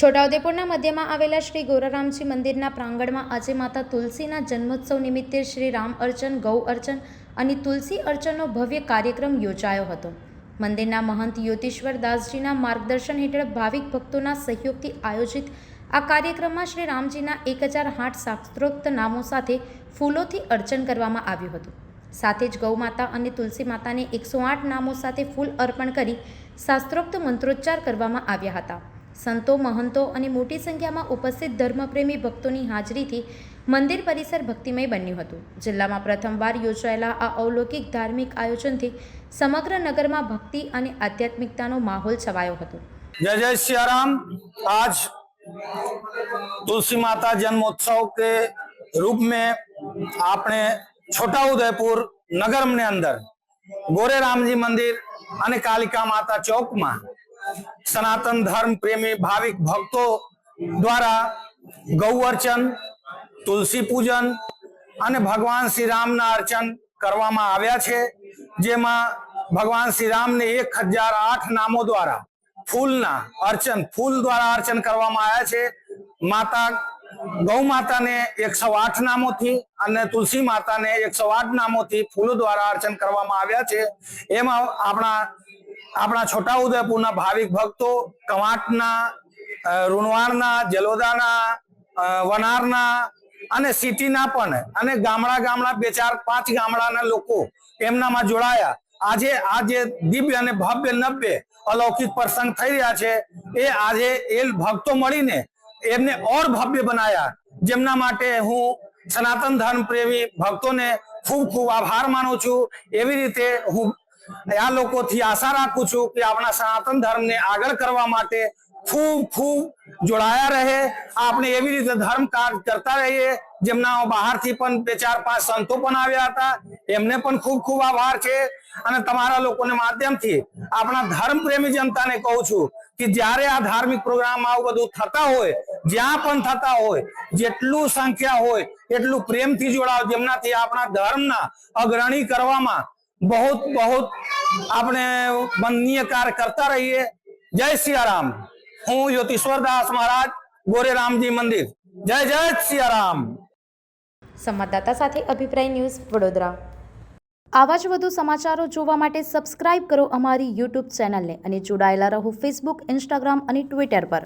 છોટાઉદેપુરના મધ્યમાં આવેલા શ્રી ગોરારામજી મંદિરના પ્રાંગણમાં આજે માતા તુલસીના જન્મોત્સવ નિમિત્તે શ્રી રામ અર્ચન, ગૌ અર્ચન અને તુલસી અર્ચનનો ભવ્ય કાર્યક્રમ યોજાયો હતો. મંદિરના મહંત યોતીશ્વર દાસજીના માર્ગદર્શન હેઠળ ભાવિક ભક્તોના સહયોગથી આયોજિત આ કાર્યક્રમમાં શ્રી રામજીના 1008 શાસ્ત્રોક્ત નામો સાથે ફૂલોથી અર્ચન કરવામાં આવ્યું હતું. સાથે જ ગૌ માતા અને તુલસી માતાને 108 નામો સાથે ફૂલ અર્પણ કરી શાસ્ત્રોક્ત મંત્રોચ્ચાર કરવામાં આવ્યા હતા. સંતો, મહંતો અને મોટી સંખ્યામાં ઉપસ્થિત ધર્મપ્રેમી ભક્તોની હાજરીથી મંદિર પરિસર ભક્તિમય બન્યું હતું. જિલ્લામાં પ્રથમવાર યોજાયેલા આ અલૌકિક ધાર્મિક આયોજનથી સમગ્ર નગરમાં ભક્તિ અને આધ્યાત્મિકતાનો માહોલ છવાયો હતો. जय जय सियाराम। आज तुलसी माता जन्मोत्सव के रूप में आपने छोटा उदयपुर नगर में अंदर गोरे रामजी मंदिर અને કાલિકા માતા ચોકમાં સનાતન ધર્મ પ્રેમી ભાવિક ભક્તો દ્વારા ગૌ અર્ચન, તુલસી પૂજન અને ભગવાન શ્રી રામના અર્ચન કરવામાં આવ્યા છે. જેમાં ભગવાન શ્રી રામને 1008 નામો દ્વારા ફૂલ દ્વારા અર્ચન કરવામાં આવ્યા છે. માતા ગૌ માતાને 108 નામોથી અને તુલસી માતાને 108 નામોથી ફૂલો દ્વારા અર્ચન કરવામાં આવ્યા છે. એમાં આપણા છોટાઉદેપુરના ભાવિક ભક્તો કવાંટના, રૂણવાડના, જલોદાના, વનારના અને સિટીના પણ અને ગામડા 2-4-5 ગામડાના લોકો એમનામાં જોડાયા. આજે આ જે દિવ્ય અને ભવ્ય નવ્ય અલૌકિક પ્રસંગ થઈ રહ્યા છે એ આજે એ ભક્તો મળીને એમને ઓર ભવ્ય બનાયા. જેમના માટે હું સનાતન ધર્મ પ્રેમી ભક્તોને ખૂબ આભાર માનું છું. એવી રીતે હું આ લોકોથી આશા રાખું છું કે આપણા સનાતન ધર્મને આગળ કરવા માટે ખૂબ જોડાયા રહે. આપણે એવી રીતે ધર્મ કાર્ય કરતા રહીએ. જેમના બહારથી પણ 2-4-5 સંતો પણ આવ્યા હતા, એમને પણ ખૂબ આભાર છે. અને તમારા લોકોને માધ્યમથી આપણા ધર્મ પ્રેમી જનતાને કહું છું કે જ્યારે આ ધાર્મિક પ્રોગ્રામ આવું બધું થતા હોય, જ્યાં પણ થતા હોય, જેટલું સંખ્યા હોય એટલું પ્રેમથી જોડાવ, જેમનાથી આપણા ધર્મના અગ્રણી કરવામાં બહુ આપણે વંદનીય કાર્ય કરતા રહીએ. જય સિયારામ। હું યોતીશ્વર દાસ મહારાજ, ગોરે રામજી મંદિર। જય જય સિયારામ। સંવાદદાતા સાથે અભિપ્રાય ન્યૂઝ, વડોદરા। આવા જ વધુ સમાચારો જોવા માટે સબસ્ક્રાઇબ કરો અમારી યુટ્યુબ ચેનલને અને જોડાયેલા રહો ફેસબુક, ઇન્સ્ટાગ્રામ અને ટ્વિટર પર।